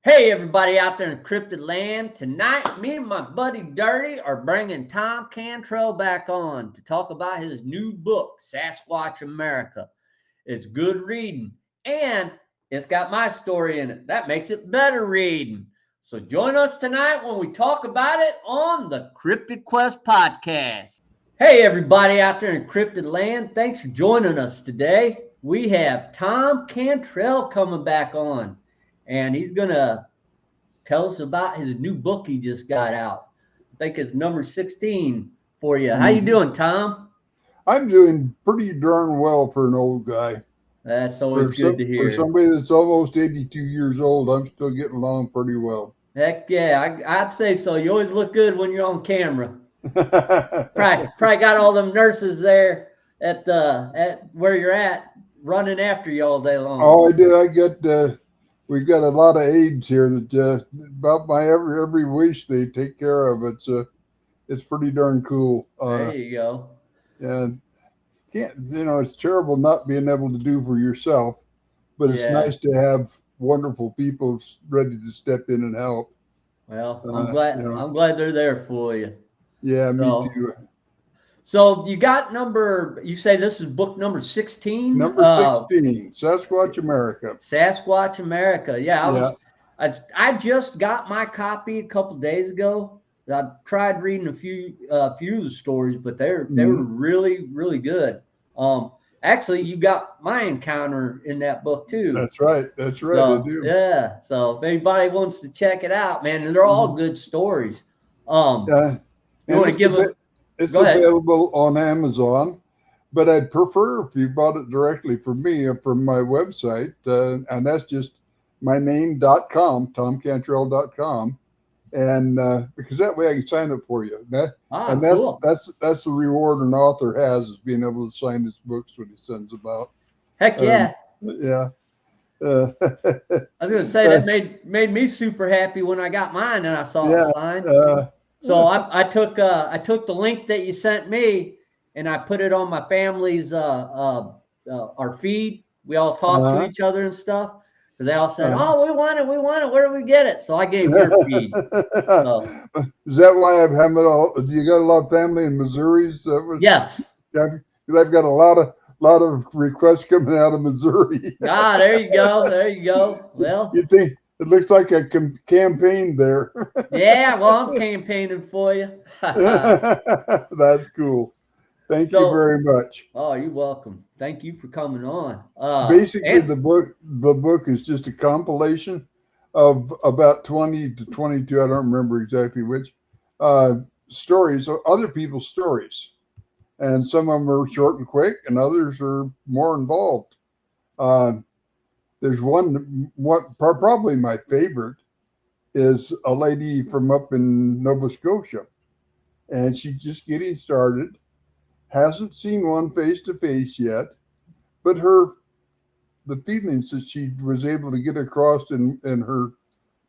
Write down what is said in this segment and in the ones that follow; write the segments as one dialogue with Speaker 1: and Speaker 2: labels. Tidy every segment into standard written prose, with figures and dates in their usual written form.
Speaker 1: Hey, everybody out there in Cryptid land. Tonight, me and my buddy Dirty are bringing Thom Cantrall back on to talk about his new book, Sasquatch America. It's good reading, and it's got my story in it. That makes it better reading. So join us tonight when we talk about it on the Cryptid Quest podcast. Hey, everybody out there in Cryptid land. Thanks for joining us today. We have Thom Cantrall coming back on. And he's going to tell us about his new book he just got out. I think it's number 16 for you. How you doing, Thom?
Speaker 2: I'm doing pretty darn well for an old guy.
Speaker 1: That's always good to hear.
Speaker 2: For somebody that's almost 82 years old, I'm still getting along pretty well.
Speaker 1: Heck yeah, I'd say so. You always look good when you're on camera. probably got all them nurses there at where you're at running after you all day long.
Speaker 2: Oh, I do. We've got a lot of aides here that about my every wish they take care of. It's pretty darn cool.
Speaker 1: There you go.
Speaker 2: And it's terrible not being able to do for yourself, but it's nice to have wonderful people ready to step in and help.
Speaker 1: Well, I'm glad they're there for you.
Speaker 2: Yeah, me too.
Speaker 1: So you say this is book number 16?
Speaker 2: Number 16, Sasquatch America.
Speaker 1: Sasquatch America. Yeah. I just got my copy a couple days ago. I tried reading a few of the stories, but they were really, really good. Actually, you got my encounter in that book too.
Speaker 2: That's right.
Speaker 1: So,
Speaker 2: I do.
Speaker 1: Yeah. So if anybody wants to check it out, man, they're all good stories. You want to give us?
Speaker 2: It's available on Amazon, but I'd prefer if you bought it directly from me from my website, and that's just my name.com, thomcantrall.com, and because that way I can sign up for you.
Speaker 1: Cool.
Speaker 2: That's the reward an author has, is being able to sign his books when he sends them out.
Speaker 1: Heck yeah.
Speaker 2: Yeah.
Speaker 1: I was going to say that made me super happy when I got mine and I saw it signed. So I took the link that you sent me and I put it on my family's our feed. We all talk to each other and stuff because they all said, "Oh, we want it. Where do we get it?" So I gave your feed. So.
Speaker 2: Is that why I've had it all? Do you got a lot of family in Missouri?
Speaker 1: Yes.
Speaker 2: I've got a lot of requests coming out of Missouri.
Speaker 1: There you go. Well,
Speaker 2: you think. It looks like a campaign there.
Speaker 1: Yeah, well, I'm campaigning for you.
Speaker 2: That's cool. Thank you very much.
Speaker 1: Oh, you're welcome. Thank you for coming on.
Speaker 2: Basically, the book is just a compilation of about 20 to 22, I don't remember exactly which, stories, other people's stories. And some of them are short and quick, and others are more involved. There's one, probably my favorite, is a lady from up in Nova Scotia. And she's just getting started, hasn't seen one face to face yet, but the feelings that she was able to get across in her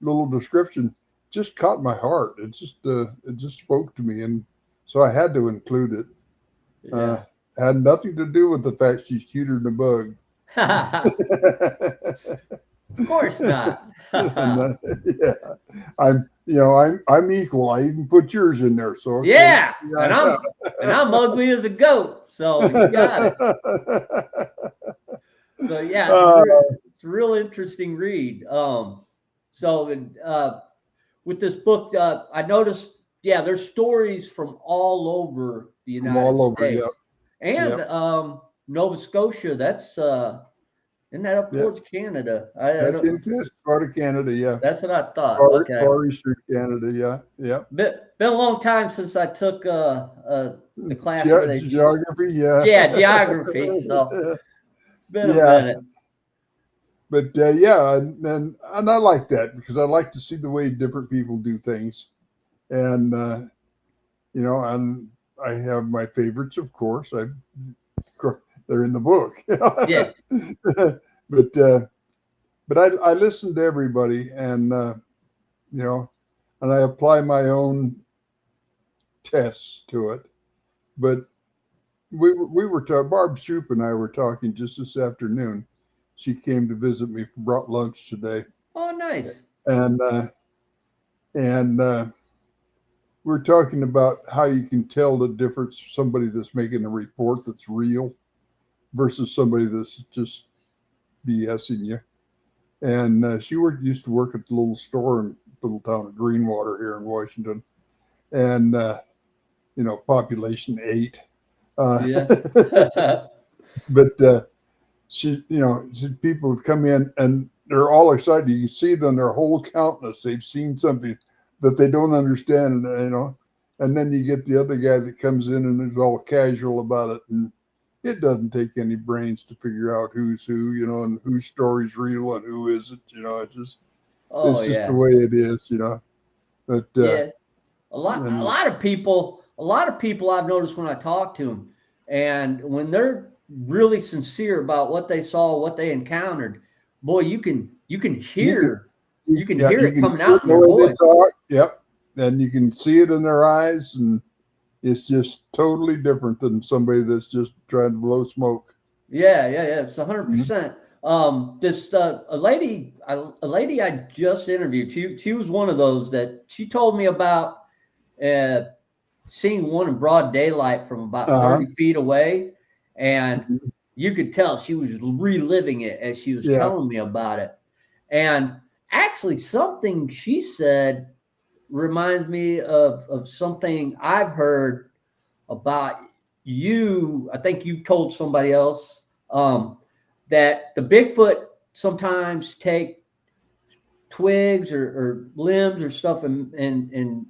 Speaker 2: little description just caught my heart. It just spoke to me. And so I had to include it.
Speaker 1: Yeah.
Speaker 2: Had nothing to do with the fact she's cuter than a bug.
Speaker 1: Of course not.
Speaker 2: Yeah, I'm equal. I even put yours in there. So
Speaker 1: yeah, and I'm ugly as a goat. So you got it. So yeah, it's a real interesting read. With this book, I noticed, there's stories from all over the United States.
Speaker 2: Yep.
Speaker 1: And Nova Scotia, that's isn't that up towards Canada?
Speaker 2: That's in this part of Canada, yeah.
Speaker 1: That's what I thought.
Speaker 2: Far eastern Canada, yeah.
Speaker 1: Been a long time since I took the class.
Speaker 2: Geography, yeah.
Speaker 1: Yeah, geography. So been a minute.
Speaker 2: But and I like that because I like to see the way different people do things, and and I have my favorites, of course. They're in the book.
Speaker 1: Yeah.
Speaker 2: But I listen to everybody, and and I apply my own tests to it. But we were Barb Shoup and I were talking just this afternoon. She came to visit me, brought lunch today.
Speaker 1: Oh, nice.
Speaker 2: and we're talking about how you can tell the difference somebody that's making a report that's real versus somebody that's just BSing you. And she used to work at the little store in the little town of Greenwater here in Washington, and population 8.
Speaker 1: Yeah.
Speaker 2: But people would come in and they're all excited. You can see it on their whole countenance. They've seen something that they don't understand, and then you get the other guy that comes in and is all casual about it. And it doesn't take any brains to figure out who's who, and whose story's real and who isn't. It's just the way it is, But
Speaker 1: yeah, a lot of people I've noticed when I talk to them, and when they're really sincere about what they saw, what they encountered, boy, you can hear it coming out in their voice.
Speaker 2: Yep, and you can see it in their eyes, and it's just totally different than somebody that's just trying to blow smoke.
Speaker 1: Yeah, it's 100%. This a lady I just interviewed. She was one of those that she told me about seeing one in broad daylight from about 30 feet away, and you could tell she was reliving it as she was telling me about it. And actually, something she said reminds me of something I've heard about you. I think you've told somebody else that the Bigfoot sometimes take twigs or limbs or stuff and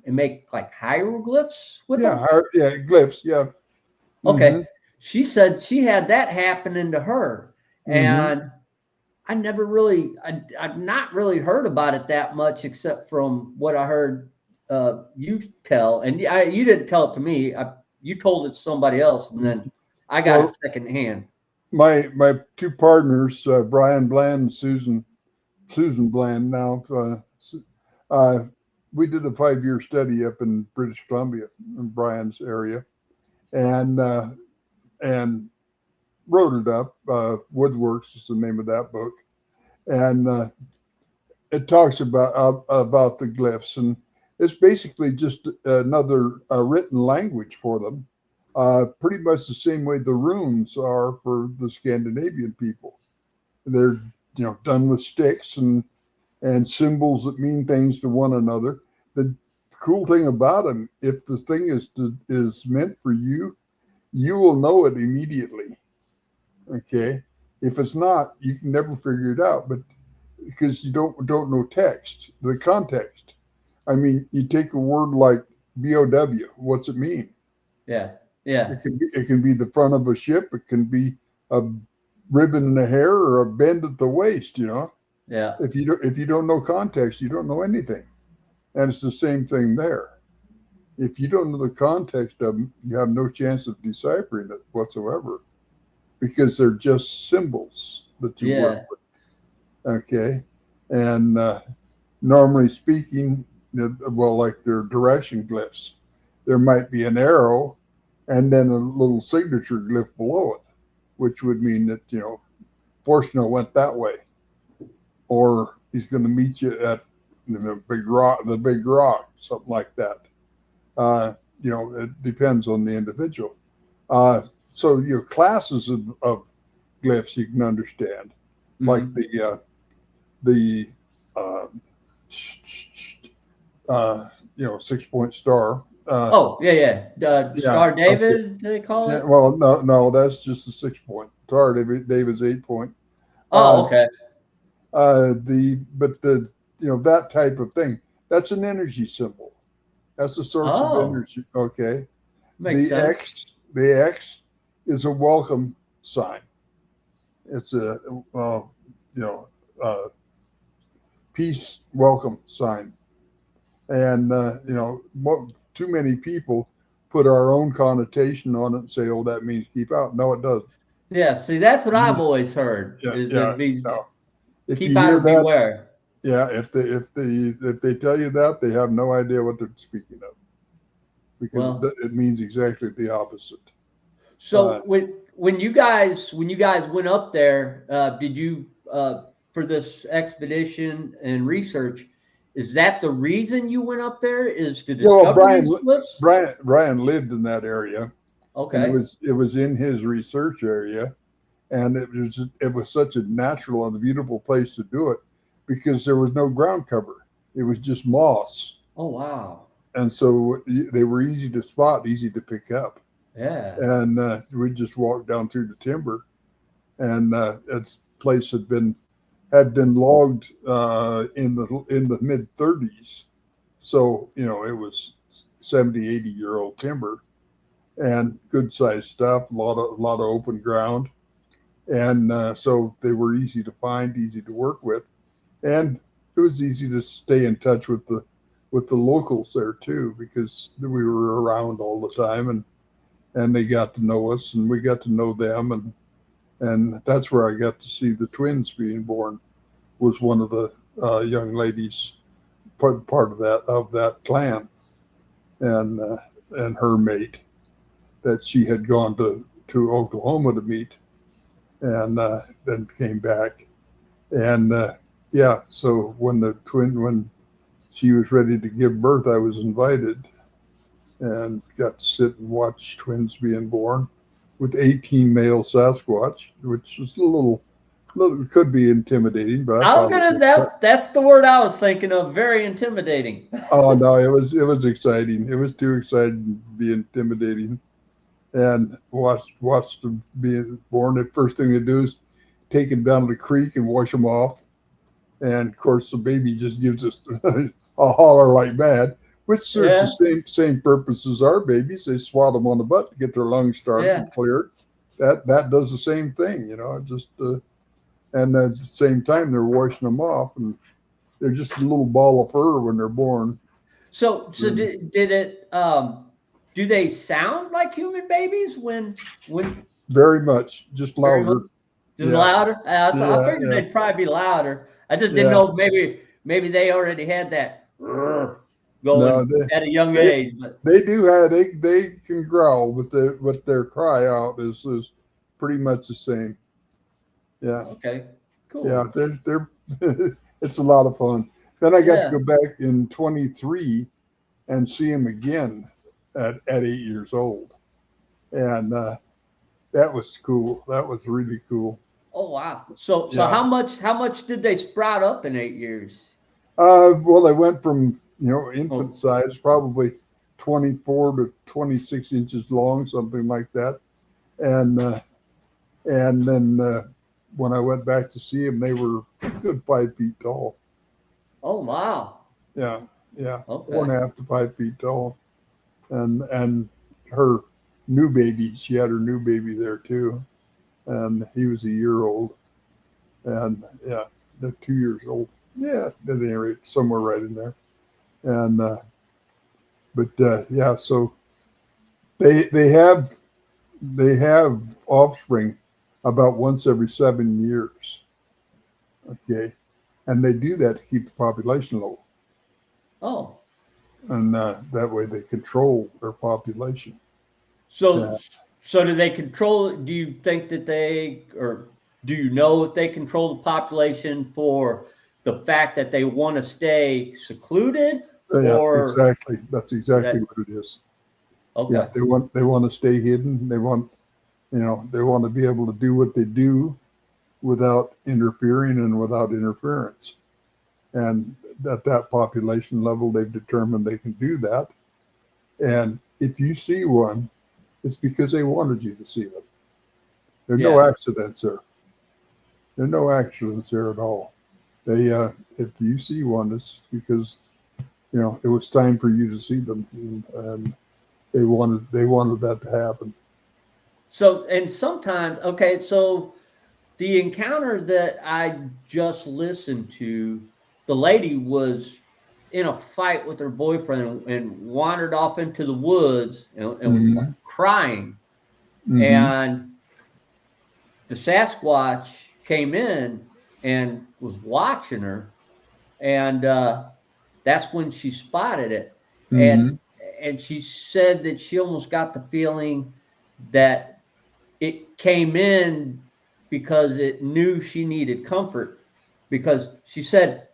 Speaker 1: make like hieroglyphs with them.
Speaker 2: Glyphs. Yeah.
Speaker 1: Okay. She said she had that happening to her, and I never really, I've not really heard about it that much, except from what I heard you tell, and you didn't tell it to me. You told it to somebody else, and then I got it secondhand.
Speaker 2: My two partners, Brian Bland and Susan Bland. Now, we did a 5-year study up in British Columbia, in Brian's area, and wrote it up. Woodworks is the name of that book, and it talks about the glyphs, and it's basically just another written language for them. Pretty much the same way the runes are for the Scandinavian people. They're done with sticks and symbols that mean things to one another. The cool thing about them, if the thing is meant for you, you will know it immediately. Okay, if it's not, you can never figure it out. But because you don't know text, the context. I mean, you take a word like BOW. What's it mean?
Speaker 1: Yeah.
Speaker 2: It can be the front of a ship. It can be a ribbon in the hair or a bend at the waist.
Speaker 1: Yeah.
Speaker 2: If you don't know context, you don't know anything. And it's the same thing there. If you don't know the context of them, you have no chance of deciphering it whatsoever, because they're just symbols that you work with. Okay, and normally speaking, like their direction glyphs, there might be an arrow and then a little signature glyph below it, which would mean that Forstner went that way, or he's going to meet you at the big rock, something like that. It depends on the individual. So your classes of glyphs you can understand, like the 6-point star.
Speaker 1: Star David, they call it.
Speaker 2: Yeah, well, no, that's just a 6-point. Star David's 8-point.
Speaker 1: Okay.
Speaker 2: That type of thing, that's an energy symbol. That's the source of energy. Okay.
Speaker 1: Makes sense.
Speaker 2: The X is a welcome sign. It's a peace welcome sign. And too many people put our own connotation on it and say, "Oh, that means keep out." No, it doesn't.
Speaker 1: Yeah, see, that's what I've always heard. Keep out or beware.
Speaker 2: Yeah, if they tell you that, they have no idea what they're speaking of, because it means exactly the opposite.
Speaker 1: So when you guys went up there, did you for this expedition and research, is that the reason you went up there, is to
Speaker 2: Yeah, well,
Speaker 1: discover these cliffs?
Speaker 2: Brian lived in that area, and
Speaker 1: Okay.
Speaker 2: it was in his research area, and it was such a natural and beautiful place to do it because there was no ground cover. It was just moss,
Speaker 1: Oh, wow.
Speaker 2: and so they were easy to spot, easy to pick up.
Speaker 1: Yeah.
Speaker 2: And we just walked down through the timber, and its place had been logged in the mid 30s. So, it was 70, 80-year old timber and good sized stuff, a lot of open ground. And so they were easy to find, easy to work with. And it was easy to stay in touch with the locals there too, because we were around all the time, and they got to know us and we got to know them. And that's where I got to see the twins being born, was one of the young ladies, part of that clan, and her mate that she had gone to Oklahoma to meet, and then came back. And yeah, so when she was ready to give birth, I was invited and got to sit and watch twins being born with 18 male Sasquatch, which was a little could be intimidating, but I
Speaker 1: I was
Speaker 2: found
Speaker 1: gonna,
Speaker 2: it.
Speaker 1: that's the word I was thinking of. Very intimidating.
Speaker 2: Oh no, it was exciting. It was too exciting to be intimidating, and watch them being born. The first thing they do is take them down to the creek and wash them off, and of course the baby just gives us a holler like mad, which serves
Speaker 1: Yeah.
Speaker 2: the same purpose as our babies. They swat them on the butt to get their lungs started
Speaker 1: Yeah.
Speaker 2: and cleared. That does the same thing, just and at the same time they're washing them off, and they're just a little ball of fur when they're born.
Speaker 1: So did it, do they sound like human babies when
Speaker 2: Very much, just
Speaker 1: very much?
Speaker 2: louder.
Speaker 1: Just
Speaker 2: Yeah,
Speaker 1: louder? I
Speaker 2: yeah,
Speaker 1: figured
Speaker 2: yeah,
Speaker 1: they'd probably be louder. I just didn't
Speaker 2: yeah.
Speaker 1: know, maybe they already had that
Speaker 2: No,
Speaker 1: going at a young
Speaker 2: they
Speaker 1: age, but
Speaker 2: they do have they can growl, but their cry out is pretty much the same. Yeah,
Speaker 1: okay.
Speaker 2: yeah.
Speaker 1: Cool.
Speaker 2: They're it's a lot of fun. Then I got to
Speaker 1: Yeah.
Speaker 2: go back in 23 and see him again at 8 years old, and that was cool. That was really cool.
Speaker 1: Oh, wow. So
Speaker 2: Yeah.
Speaker 1: how much did they sprout up in 8 years?
Speaker 2: Well, they went from infant
Speaker 1: Oh,
Speaker 2: size, probably 24 to 26 inches long, something like that, and then when I went back to see them, they were a good 5 feet tall.
Speaker 1: oh, wow.
Speaker 2: Yeah, yeah, four
Speaker 1: Okay.
Speaker 2: and a half to 5 feet tall, and her new baby, she had her new baby there too, and he was a year old, and yeah, they're 2 years old. Yeah, at any rate, somewhere right in there, and but yeah, so they they have they have offspring about once every 7 years. Okay, and they do that to keep the population low,
Speaker 1: Oh,
Speaker 2: and that way they control their population.
Speaker 1: so
Speaker 2: Yeah,
Speaker 1: so do they control it? Do you think that they, or do you know if they control the population for the fact that they want to stay secluded, or
Speaker 2: that's
Speaker 1: is
Speaker 2: exactly
Speaker 1: that
Speaker 2: what it is. Yeah,
Speaker 1: okay?
Speaker 2: they want to stay hidden. They want to be able to do what they do without interfering and without interference. And at that population level, they've determined they can do that. And if you see one, it's because they wanted you to see them. There are no
Speaker 1: Yeah.
Speaker 2: accidents there. There are no accidents there at all. They, if you see one, it's because it was time for you to see them, and they wanted that to happen.
Speaker 1: So, and sometimes, okay, so the encounter that I just listened to, the lady was in a fight with her boyfriend and wandered off into the woods and was like
Speaker 2: Mm-hmm.
Speaker 1: crying.
Speaker 2: Mm-hmm.
Speaker 1: And the Sasquatch came in and was watching her, and that's when she spotted it. And
Speaker 2: Mm-hmm.
Speaker 1: and she said that she almost got the feeling that it came in because it knew she needed comfort, because she said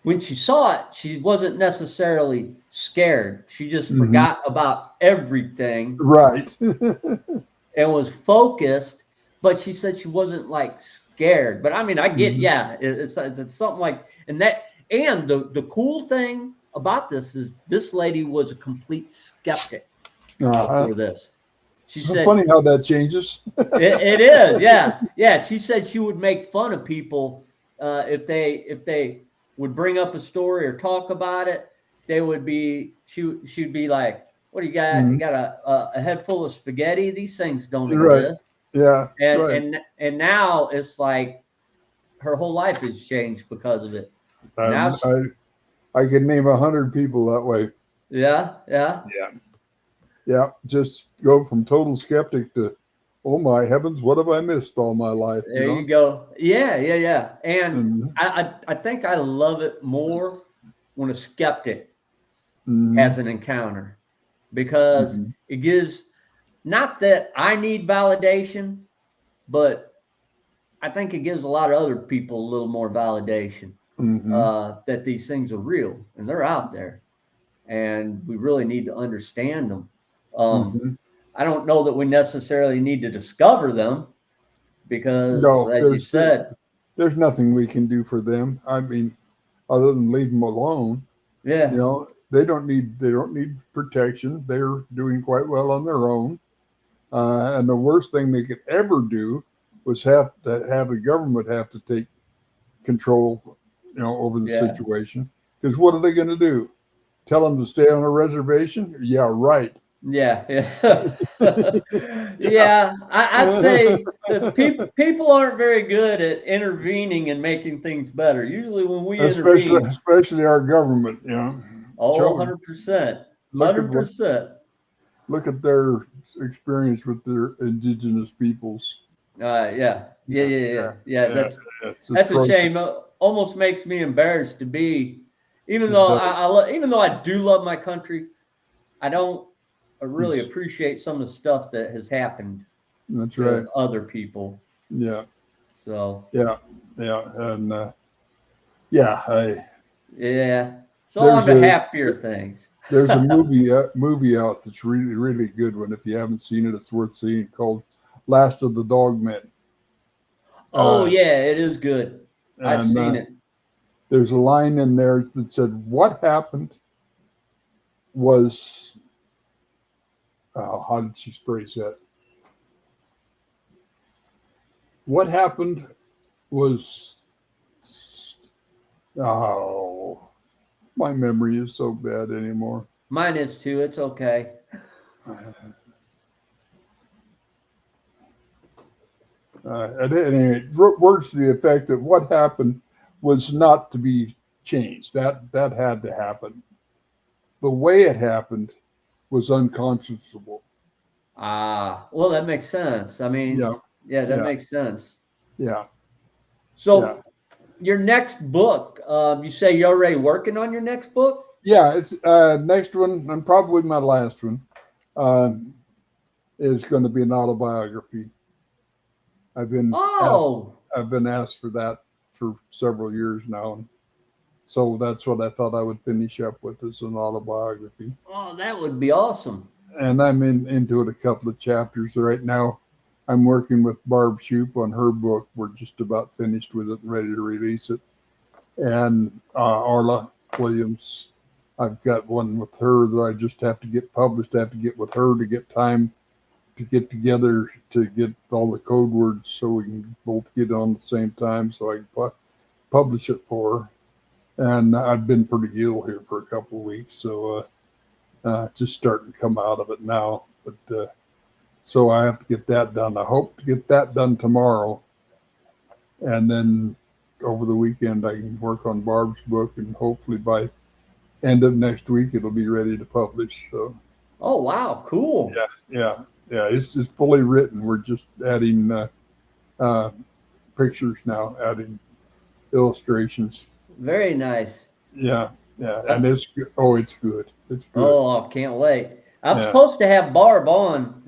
Speaker 1: when she saw it, she wasn't necessarily scared. She just
Speaker 2: Hmm.
Speaker 1: forgot about everything
Speaker 2: Right.
Speaker 1: and was focused. But she said she wasn't like scared. But I mean, I get,
Speaker 2: Hmm.
Speaker 1: yeah, it's something like, and the cool thing about this is this lady was a complete skeptic
Speaker 2: Uh-huh.
Speaker 1: before this. She
Speaker 2: So
Speaker 1: said
Speaker 2: funny how that changes.
Speaker 1: it is, yeah, yeah. She said she would make fun of people if they would bring up a story or talk about it. They would be she'd be like, "What do you got? You
Speaker 2: Mhm.
Speaker 1: got a head full of spaghetti? These things don't
Speaker 2: Right.
Speaker 1: exist."
Speaker 2: Yeah.
Speaker 1: And
Speaker 2: Right.
Speaker 1: and now it's like her whole life has changed because of it. Now,
Speaker 2: Um, I I could name 100 people that way.
Speaker 1: yeah, yeah.
Speaker 2: Yeah. Yeah. Just go from total skeptic to, oh my heavens, what have I missed all my life? You
Speaker 1: There
Speaker 2: know.
Speaker 1: you go. Yeah, yeah, yeah. And
Speaker 2: Hmm.
Speaker 1: I think I love it more when a skeptic
Speaker 2: Hmm.
Speaker 1: has an encounter because
Speaker 2: Hmm.
Speaker 1: it gives, not that I need validation, but I think it gives a lot of other people a little more validation
Speaker 2: Hmm.
Speaker 1: that these things are real and they're out there, and we really need to understand them. Um,
Speaker 2: Hmm.
Speaker 1: I don't know that we necessarily need to discover them because,
Speaker 2: No,
Speaker 1: as you said,
Speaker 2: there's nothing we can do for them. I mean, other than leave them alone. You
Speaker 1: yeah,
Speaker 2: know, they don't need protection. They're doing quite well on their own. And the worst thing they could ever do was have to have the government have to take control, you know, over the
Speaker 1: yeah.
Speaker 2: situation. Because what are they going to do? Tell them to stay on a reservation? Yeah, right.
Speaker 1: Yeah, yeah,
Speaker 2: Yeah.
Speaker 1: yeah. I'd say that people aren't very good at intervening and making things better. Usually, when we intervene,
Speaker 2: Especially our government, you know.
Speaker 1: oh,
Speaker 2: Show,
Speaker 1: 100%,
Speaker 2: look at what
Speaker 1: 100%.
Speaker 2: look at their experience with their indigenous peoples.
Speaker 1: Yeah, yeah,
Speaker 2: Yeah,
Speaker 1: yeah, yeah,
Speaker 2: yeah,
Speaker 1: yeah.
Speaker 2: yeah. It's
Speaker 1: That's a
Speaker 2: atrocious.
Speaker 1: shame. Almost makes me embarrassed to be, even
Speaker 2: It
Speaker 1: though
Speaker 2: does.
Speaker 1: even though I do love my country, I don't really
Speaker 2: It's,
Speaker 1: appreciate some of the stuff that has happened
Speaker 2: that's
Speaker 1: to
Speaker 2: right.
Speaker 1: other people.
Speaker 2: Yeah,
Speaker 1: So
Speaker 2: yeah, yeah, and yeah.
Speaker 1: yeah. So on
Speaker 2: There's
Speaker 1: to
Speaker 2: a
Speaker 1: happier things.
Speaker 2: there's a movie out that's really good one. If you haven't seen it, it's worth seeing. Called Last of the Dogmen.
Speaker 1: Oh
Speaker 2: Uh,
Speaker 1: yeah, it is good. I've
Speaker 2: and
Speaker 1: seen it.
Speaker 2: there's a line in there that said, "What happened was how did she phrase that? What happened was oh, my memory is so bad anymore."
Speaker 1: Mine is too. It's okay.
Speaker 2: At any rate, words to the effect that what happened was not to be changed. That had to happen. The way it happened was unconscionable.
Speaker 1: Ah, well, that makes sense. I mean,
Speaker 2: Yeah,
Speaker 1: yeah, that
Speaker 2: yeah,
Speaker 1: makes sense.
Speaker 2: yeah, yeah,
Speaker 1: So your next book, you say you're already working on your next book?
Speaker 2: yeah. It's next one, and probably my last one, uh, is going to be an autobiography. I've been asked.
Speaker 1: Oh,
Speaker 2: I've been asked for that for several years now, and so that's what I thought I would finish up with is an autobiography.
Speaker 1: oh, that would be awesome.
Speaker 2: And I'm into it a couple of chapters right now. I'm working with Barb Shoop on her book. We're just about finished with it and ready to release it. And Arla Williams, I've got one with her that I just have to get published. I have to get with her to get time to get together to get all the code words so we can both get on at the same time so I can publish it for her. And I've been pretty ill here for a couple of weeks, so just starting to come out of it now. But so I have to get that done. I hope to get that done tomorrow, and then over the weekend I can work on Barb's book, and hopefully by end of next week it'll be ready to publish. So
Speaker 1: Oh, wow, cool.
Speaker 2: yeah, yeah, yeah. It's fully written. We're just adding uh, pictures now, adding illustrations.
Speaker 1: Very nice.
Speaker 2: Yeah, yeah,
Speaker 1: Uh,
Speaker 2: and it's good. Oh, it's good. It's good.
Speaker 1: oh, I can't wait. I'm
Speaker 2: Yeah.
Speaker 1: supposed to have Barb on.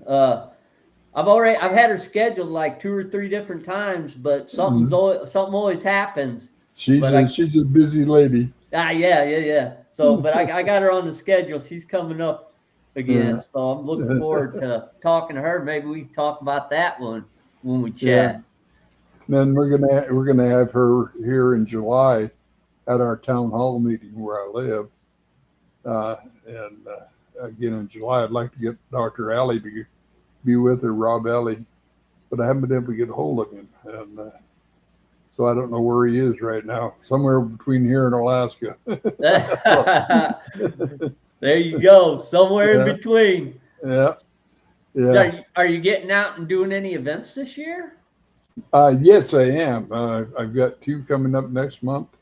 Speaker 1: I've had her scheduled like 2 or 3 different times, but
Speaker 2: Mhm.
Speaker 1: something always happens. But
Speaker 2: She's a busy lady.
Speaker 1: Yeah. So, but I got her on the schedule. She's coming up again,
Speaker 2: Yeah.
Speaker 1: so I'm looking forward to talking to her. Maybe we can talk about that one when we
Speaker 2: Yeah.
Speaker 1: chat.
Speaker 2: Then we're gonna have her here in July at our town hall meeting where I live. And again in July, I'd like to get Dr. Alley to be with her, Rob Alley, but I haven't been able to get a hold of him, and so I don't know where he is right now. Somewhere between here and Alaska. So,
Speaker 1: There you go, somewhere in
Speaker 2: yeah,
Speaker 1: between.
Speaker 2: yeah,
Speaker 1: Are
Speaker 2: yeah.
Speaker 1: you getting out and doing any events this year?
Speaker 2: Yes, I am. I've got two coming up next month.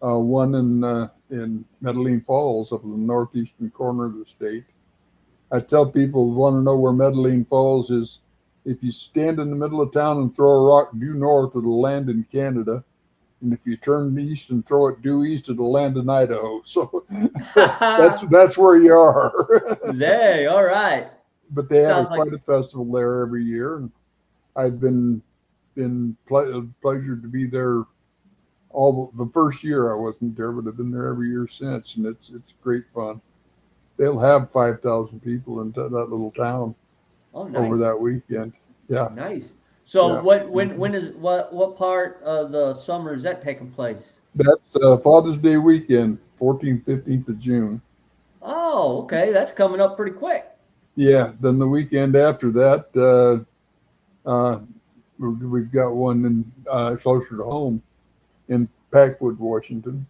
Speaker 2: One in Medellin Falls, up in the northeastern corner of the state. I tell people who want to know where Medellin Falls is. If you stand in the middle of town and throw a rock due north, it'll land in Canada. And if you turn east and throw it due east, it'll land in Idaho. So that's where you are.
Speaker 1: Hey, all right.
Speaker 2: But they have
Speaker 1: Sounds like
Speaker 2: quite a festival there every year, and I've been pleasure to be there. All the first year I wasn't there, but I've been there every year since, and it's great fun. They'll have 5,000 people in that little town
Speaker 1: oh
Speaker 2: over
Speaker 1: nice.
Speaker 2: that weekend. Yeah,
Speaker 1: Nice. So
Speaker 2: yeah.
Speaker 1: what when is what part of the summer is that taking place?
Speaker 2: That's Father's Day weekend, 14th, 15th of June.
Speaker 1: Oh, okay. That's coming up pretty quick.
Speaker 2: Yeah, then the weekend after that, uh, we've got one in closer to home in Packwood, Washington,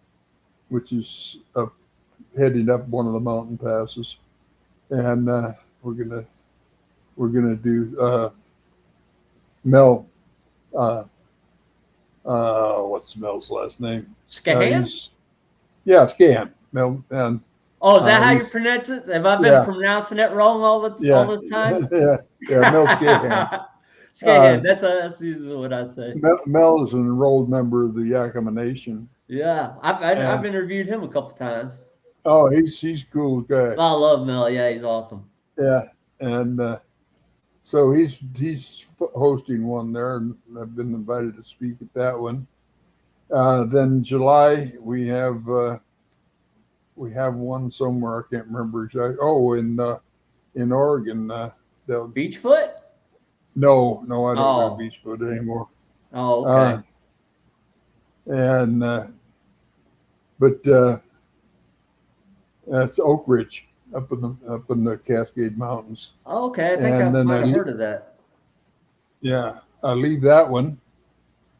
Speaker 2: which is heading up one of the mountain passes, and we're gonna do Mel. Uh, what's Mel's last name?
Speaker 1: Scahan?
Speaker 2: He's yeah, Scan Mel, and
Speaker 1: Oh, is that how you
Speaker 2: he's
Speaker 1: pronounce it? Have I been
Speaker 2: yeah,
Speaker 1: pronouncing it wrong all
Speaker 2: yeah,
Speaker 1: this time?
Speaker 2: yeah, Mel Scahan.
Speaker 1: Scahan. That's usually what I say.
Speaker 2: Mel is an enrolled member of the Yakima Nation,
Speaker 1: Yeah, I've
Speaker 2: and
Speaker 1: interviewed him a couple times.
Speaker 2: oh, he's a cool guy.
Speaker 1: I love Mel. Yeah, he's awesome.
Speaker 2: Yeah, and so he's hosting one there, and I've been invited to speak at that one. Then July we have one somewhere I can't remember exactly. Oh, in Oregon.
Speaker 1: Beachfoot?
Speaker 2: No, I don't do
Speaker 1: Oh,
Speaker 2: Beachfoot anymore.
Speaker 1: oh, okay.
Speaker 2: Uh, and but that's Oak Ridge up in the Cascade Mountains.
Speaker 1: Oh, okay, I think I
Speaker 2: And then
Speaker 1: might have heard of that.
Speaker 2: yeah, I leave that one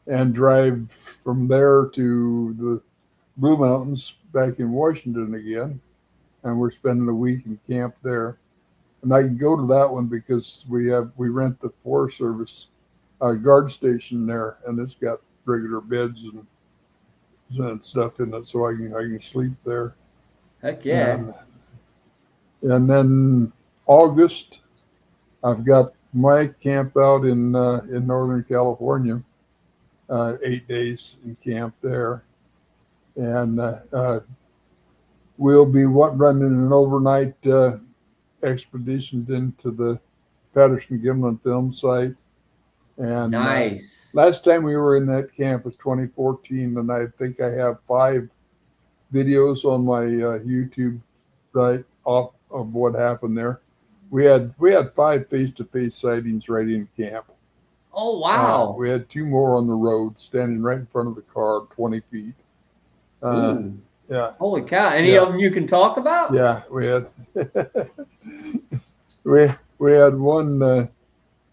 Speaker 2: and drive from there to the Blue Mountains back in Washington again, and we're spending a week in camp there. And I can go to that one because we rent the Forest Service guard station there, and it's got regular beds and stuff in it, so I can sleep there.
Speaker 1: Heck yeah.
Speaker 2: And then August, I've got my camp out in Northern California, 8 days in camp there, and we'll be running an overnight expedition into the Patterson Gimlin film site. And
Speaker 1: Nice.
Speaker 2: last time we were in that camp was 2014, and I think I have 5 videos on my YouTube site off of what happened there. We had 5 face-to-face sightings right in camp.
Speaker 1: Oh, wow.
Speaker 2: We had 2 more on the road, standing right in front of the car, 20 feet. Uh,
Speaker 1: Ooh.
Speaker 2: yeah,
Speaker 1: Holy cow. Any
Speaker 2: yeah,
Speaker 1: of them you can talk about?
Speaker 2: yeah. We had we had one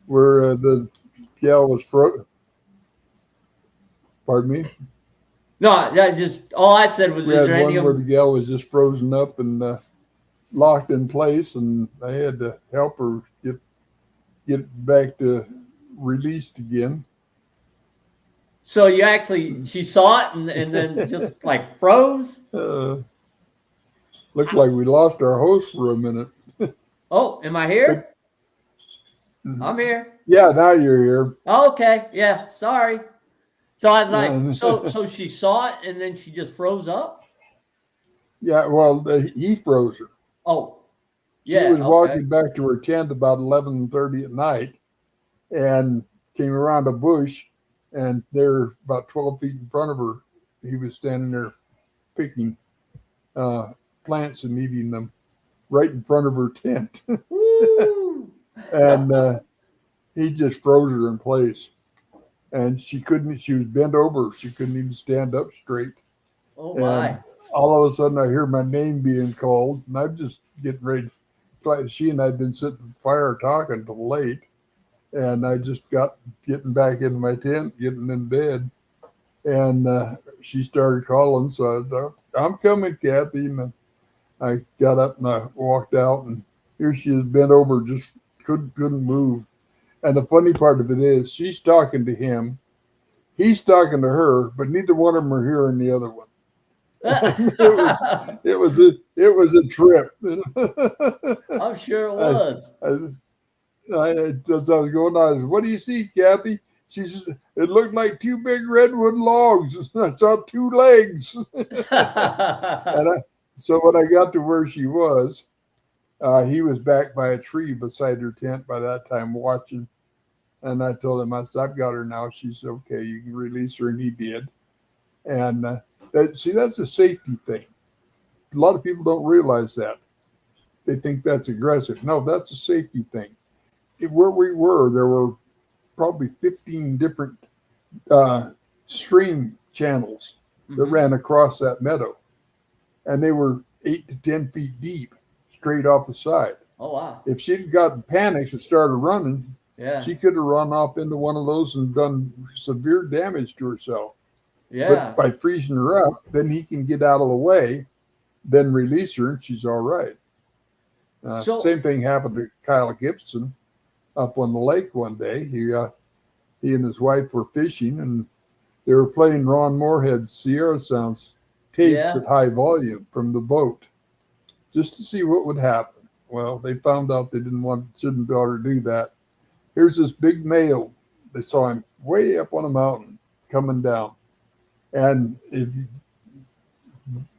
Speaker 2: where the gal was frozen. Pardon me.
Speaker 1: No, that just all I said was,
Speaker 2: We
Speaker 1: is
Speaker 2: had
Speaker 1: there any
Speaker 2: one
Speaker 1: of
Speaker 2: where the
Speaker 1: them?
Speaker 2: gal was just frozen up and locked in place, and I had to help her get back to released again.
Speaker 1: So you actually, she saw it and then just like froze?
Speaker 2: uh, Looked like we lost our host for a minute.
Speaker 1: Oh, am I
Speaker 2: But
Speaker 1: here? I'm here.
Speaker 2: yeah, now you're here.
Speaker 1: Okay. Yeah. Sorry. So I was like,
Speaker 2: Yeah,
Speaker 1: so she saw it and then she just froze up?
Speaker 2: yeah. Well, he froze her.
Speaker 1: Oh,
Speaker 2: She
Speaker 1: yeah.
Speaker 2: was
Speaker 1: Okay.
Speaker 2: walking back to her tent about 11:30 at night, and came around a bush, and there, about 12 feet in front of her, he was standing there picking plants and eating them right in front of her tent.
Speaker 1: Woo!
Speaker 2: And he just froze her in place. And she was bent over. She couldn't even stand up straight.
Speaker 1: Oh
Speaker 2: And
Speaker 1: my.
Speaker 2: all of a sudden I hear my name being called, and I'm just getting ready. She and I had been sitting at the fire talking till late. And I just getting back into my tent, getting in bed. And she started calling. So I was, I'm coming, Kathy. And I got up and I walked out, and here she is bent over, just couldn't move. And the funny part of it is she's talking to him, he's talking to her, but neither one of them are hearing the other one. It was a trip.
Speaker 1: I'm sure it
Speaker 2: I,
Speaker 1: was.
Speaker 2: as I was going on, I said, "What do you see, Kathy?" She says, "It looked like two big redwood logs. I saw two legs." So when I got to where she was, he was back by a tree beside her tent by that time watching. And I told him, I said, "I've got her now. She's okay. You can release her." And he did. And that's a safety thing. A lot of people don't realize that. They think that's aggressive. No, that's a safety thing. Where we were, there were probably 15 different stream channels that ran across that meadow. And they were 8 to 10 feet deep, straight off the side.
Speaker 1: Oh wow.
Speaker 2: If she'd gotten panicked and started running,
Speaker 1: Yeah.
Speaker 2: she could have run off into one of those and done severe damage to herself.
Speaker 1: Yeah.
Speaker 2: But by freezing her up, then he can get out of the way, then release her, and she's all right. Same thing happened to Kyle Gibson up on the lake one day. He and his wife were fishing, and they were playing Ron Moorhead's Sierra Sounds tapes at high volume from the boat, just to see what would happen. Well, they found out they shouldn't be able to do that. Here's this big male. They saw him way up on a mountain coming down. And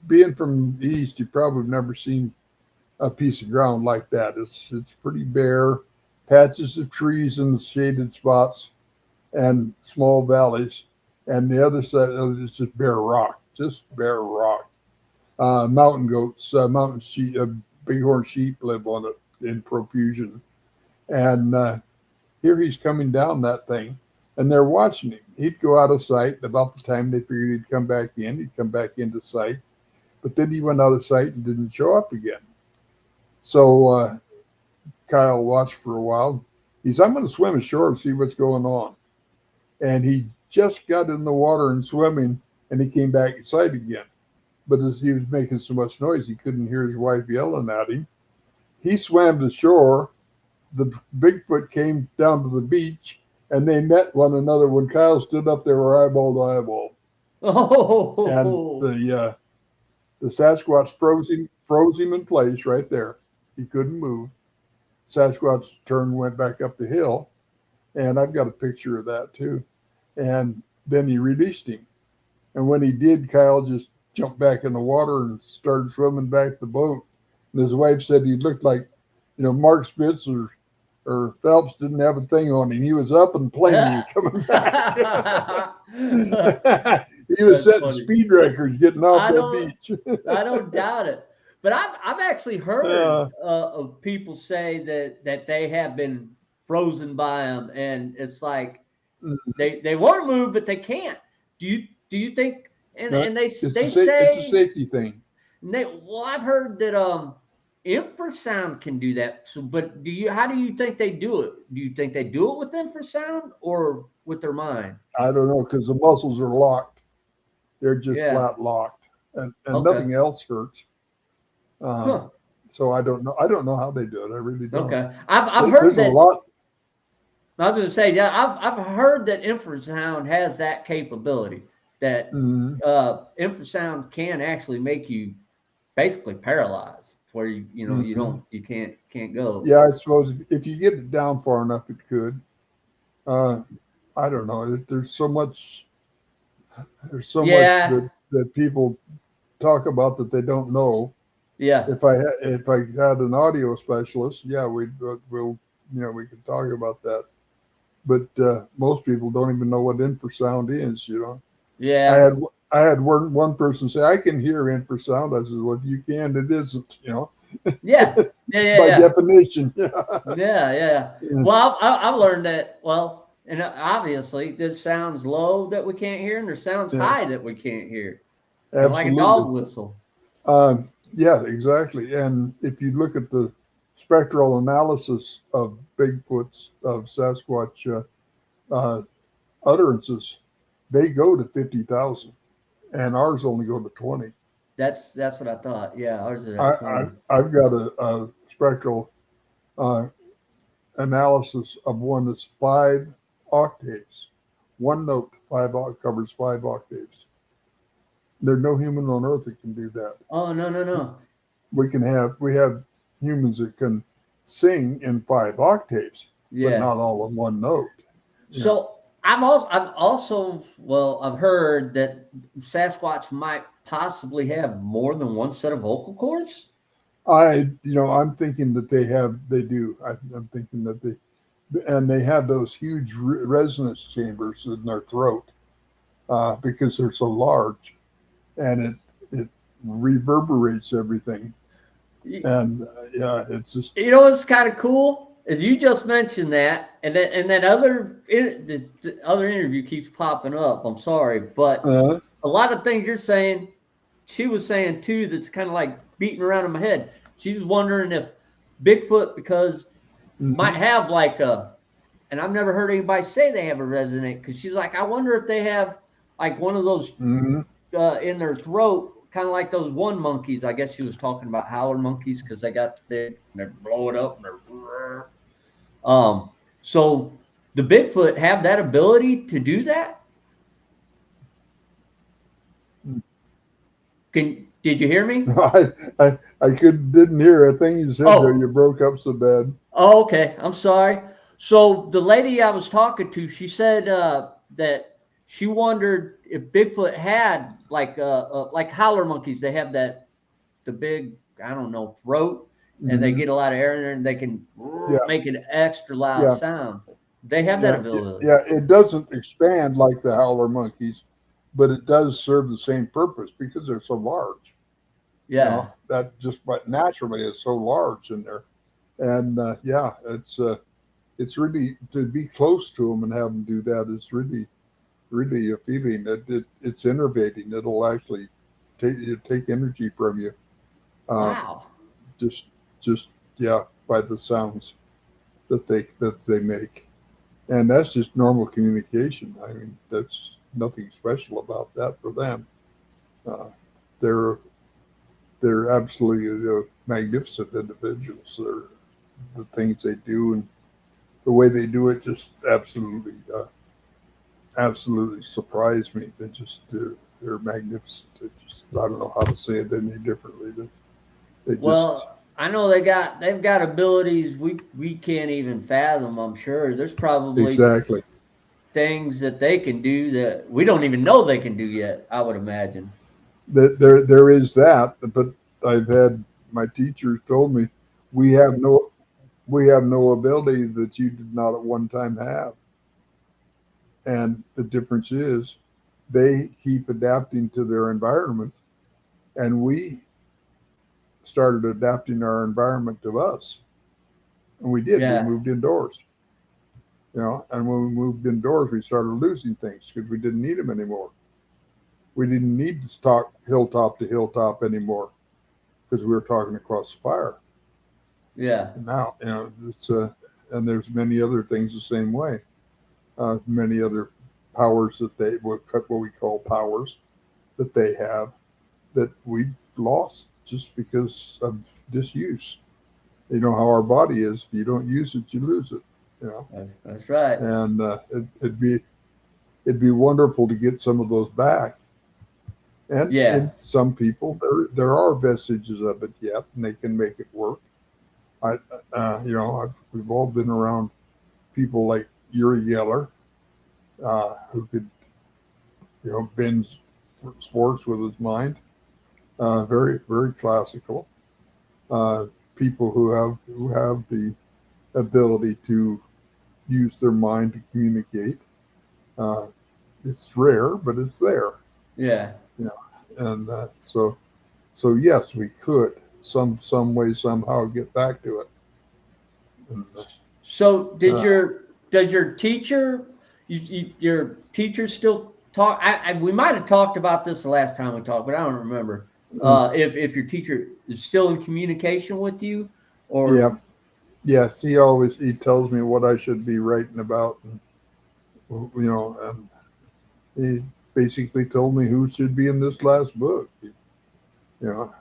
Speaker 2: being from the east, you probably have never seen a piece of ground like that. It's pretty bare, patches of trees in the shaded spots and small valleys. And the other side is just bare rock. Mountain goats, mountain sheep, bighorn sheep live on it in profusion. And here he's coming down that thing, and they're watching him. He'd go out of sight. About the time they figured he'd come back in, he'd come back into sight. But then he went out of sight and didn't show up again. So Kyle watched for a while. He said, "I'm going to swim ashore and see what's going on." And he just got in the water and swimming, and he came back inside again. But as he was making so much noise, he couldn't hear his wife yelling at him. He swam to shore. The Bigfoot came down to the beach, and they met one another when Kyle stood up there, were eyeball to eyeball.
Speaker 1: Oh.
Speaker 2: And the Sasquatch froze him in place right there. He couldn't move. Sasquatch turned and went back up the hill, and I've got a picture of that too. And then he released him. And when he did, Kyle just jumped back in the water and started swimming back to the boat. And his wife said he looked like, Mark Spitz or Phelps didn't have a thing on him. He was up and playing coming back. He was setting speed records getting off that beach.
Speaker 1: I don't doubt it. But I've actually heard of people say that they have been frozen by them, and it's like they want to move but they can't. Do you think? And they say
Speaker 2: it's a safety thing.
Speaker 1: I've heard that infrasound can do that. So, but how do you think they do it? Do you think they do it with infrasound or with their mind?
Speaker 2: I don't know, because the muscles are locked. They're just flat locked, and nothing else hurts. So I don't know. I don't know how they do it. I really don't.
Speaker 1: Okay, I've heard that.
Speaker 2: A lot.
Speaker 1: I was going to say, I've heard that infrasound has that capability. That infrasound can actually make you basically paralyzed, where you can't go.
Speaker 2: Yeah, I suppose if you get it down far enough, it could. I don't know. There's so much. Much that people talk about that they don't know.
Speaker 1: Yeah.
Speaker 2: If I had an audio specialist, we could talk about that. But most people don't even know what infrasound is.
Speaker 1: Yeah.
Speaker 2: I had one person say, "I can hear infrasound." I said, "Well, if you can, it isn't."
Speaker 1: Yeah, yeah, yeah,
Speaker 2: By
Speaker 1: yeah,
Speaker 2: definition.
Speaker 1: yeah, yeah.
Speaker 2: Yeah,
Speaker 1: Well, I've learned that. Well, and obviously, there's sounds low that we can't hear, and there's sounds
Speaker 2: yeah,
Speaker 1: high that we can't hear, kind of like a
Speaker 2: absolutely.
Speaker 1: dog whistle.
Speaker 2: Yeah, exactly. And if you look at the spectral analysis of Bigfoot's, of Sasquatch uh, utterances, they go to 50,000, and ours only go to 20.
Speaker 1: That's what I thought. Yeah, ours is at 20.
Speaker 2: I've got a spectral uh, analysis of one that's 5 octaves. One note, covers 5 octaves. There's no human on earth that can do that.
Speaker 1: Oh, no, no, no.
Speaker 2: We have humans that can sing in 5 octaves, but
Speaker 1: Yeah.
Speaker 2: not all in one note. You know,
Speaker 1: So I've also well I've heard that Sasquatch might possibly have more than one set of vocal cords.
Speaker 2: I'm thinking that they do. I'm thinking that they have those huge resonance chambers in their throat because they're so large, and it reverberates everything.
Speaker 1: You,
Speaker 2: And yeah, it's just
Speaker 1: you know what's kind of cool is you just mentioned that, and that this other interview keeps popping up. I'm sorry, but
Speaker 2: uh,
Speaker 1: a lot of things you're saying, she was saying too. That's kind of like beating around in my head. She was wondering if Bigfoot because might
Speaker 2: mhm,
Speaker 1: have like a and I've never heard anybody say they have a resonate because she's like, I wonder if they have like one of those
Speaker 2: mhm.
Speaker 1: in their throat, kind of like those one monkeys. I guess she was talking about howler monkeys because they got big and they blow it up and they're so the Bigfoot have that ability to do that? Did you hear me?
Speaker 2: I didn't hear a thing you said there. You
Speaker 1: Oh,
Speaker 2: broke up so bad.
Speaker 1: oh, okay. I'm sorry. So the lady I was talking to, she said that she wondered if Bigfoot had like howler monkeys. They have the big I don't know throat, and they
Speaker 2: Hmm.
Speaker 1: get a lot of air in there, and they can
Speaker 2: Yeah,
Speaker 1: make an extra loud
Speaker 2: yeah,
Speaker 1: sound. They have that
Speaker 2: yeah,
Speaker 1: ability.
Speaker 2: yeah. It doesn't expand like the howler monkeys, but it does serve the same purpose because they're so large.
Speaker 1: Yeah.
Speaker 2: That just but naturally is so large in there, and yeah, it's really to be close to them and have them do that is really a feeling that it's innervating. It'll actually take energy from you. Uh,
Speaker 1: Wow.
Speaker 2: just just yeah, by the sounds that they make, and that's just normal communication. I mean, that's nothing special about that for them. Uh, they're they're absolutely magnificent individuals. They're the things they do and the way they do it just absolutely surprise me. They're magnificent. I don't know how to say it any differently. They just
Speaker 1: Well, I know they've got abilities we can't even fathom. I'm sure there's probably
Speaker 2: exactly.
Speaker 1: things that they can do that we don't even know they can do yet. I would imagine.
Speaker 2: There is that, but I've had my teachers told me we have no we have no ability that you did not at one time have, and the difference is they keep adapting to their environment, and we started adapting our environment to us, and we did. We
Speaker 1: Yeah.
Speaker 2: moved indoors, and when we moved indoors, we started losing things because we didn't need them anymore. We didn't need to talk hilltop to hilltop anymore because we were talking across the fire.
Speaker 1: Yeah.
Speaker 2: And now, it's and there's many other things the same way. Many other powers that what we call powers that they have that we've lost just because of disuse. You know how our body is. If you don't use it, you lose it. You know,
Speaker 1: That's right.
Speaker 2: and it'd be wonderful to get some of those back. And
Speaker 1: Yeah.
Speaker 2: in some people, there are vestiges of it yet, and they can make it work. I, we've all been around people like Uri Geller, who could, bend sports with his mind. Very, very classical. Uh, People who have the ability to use their mind to communicate. Uh, it's rare, but it's there.
Speaker 1: Yeah.
Speaker 2: you know, and so yes, we could some way somehow get back to it. And,
Speaker 1: So
Speaker 2: uh,
Speaker 1: does your teacher your teacher still talk? We might have talked about this the last time we talked, but I don't remember. If your teacher is still in communication with you,
Speaker 2: yeah,
Speaker 1: or
Speaker 2: yes, he tells me what I should be writing about, and and he basically told me who should be in this last book. You know,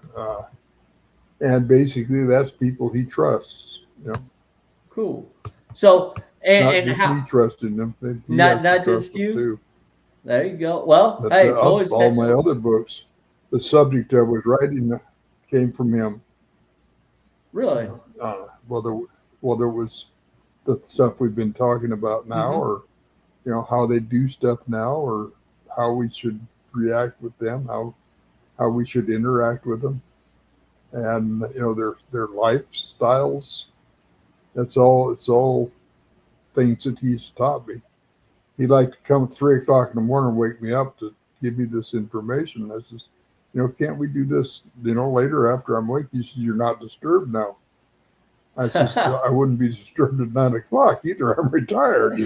Speaker 2: and basically that's people he trusts.
Speaker 1: cool. So
Speaker 2: It's not
Speaker 1: and
Speaker 2: just
Speaker 1: how
Speaker 2: me trusting them; he has
Speaker 1: not
Speaker 2: to
Speaker 1: not
Speaker 2: trust
Speaker 1: just
Speaker 2: them
Speaker 1: you.
Speaker 2: too.
Speaker 1: There you go. Well,
Speaker 2: But
Speaker 1: hey, it's always
Speaker 2: all my other books, the subject I was writing came from him.
Speaker 1: really.
Speaker 2: Whether it was the stuff we've been talking about now,
Speaker 1: Hmm.
Speaker 2: or how they do stuff now, or how we should react with them, how we should interact with them, and their lifestyles. That's all. It's all things that he's taught me. He'd like to come at 3 o'clock in the morning and wake me up to give me this information. I says, can't we do this, later after I'm awake? He says, you're not disturbed now. I says, I wouldn't be disturbed at 9 o'clock either. I'm retired,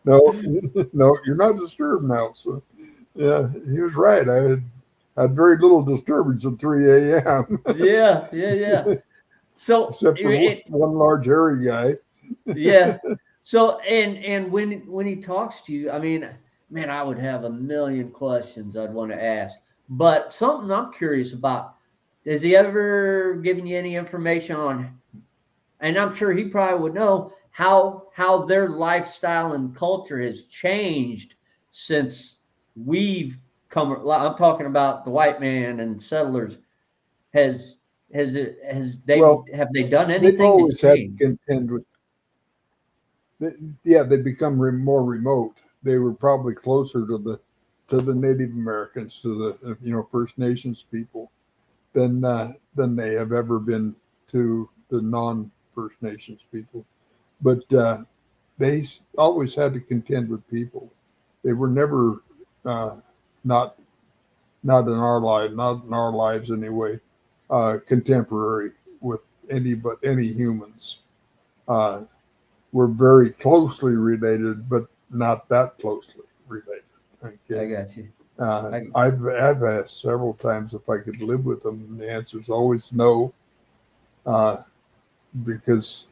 Speaker 2: No, no, you're not disturbed now. So, yeah, he was right. I had very little disturbance at 3 a.m.
Speaker 1: Yeah, yeah, yeah. So
Speaker 2: except for one large hairy guy.
Speaker 1: yeah. So and when he talks to you, I mean, man, I would have a million questions I'd want to ask. But something I'm curious about, has he ever given you any information on, and I'm sure he probably would know how their lifestyle and culture has changed since we've come. I'm talking about the white man and settlers. Has
Speaker 2: Well,
Speaker 1: have they done
Speaker 2: they've
Speaker 1: anything to
Speaker 2: always had to
Speaker 1: change?
Speaker 2: contend with. Yeah, they become more remote. They were probably closer to the Native Americans, to the First Nations people, than they have ever been to the non First Nations people. But they always had to contend with people. They were never uh, not not in our lives anyway, contemporary with any humans. Uh, we're very closely related, but not that closely related.
Speaker 1: I
Speaker 2: Okay.
Speaker 1: got you.
Speaker 2: I've asked several times if I could live with them, and the answer is always no, uh, because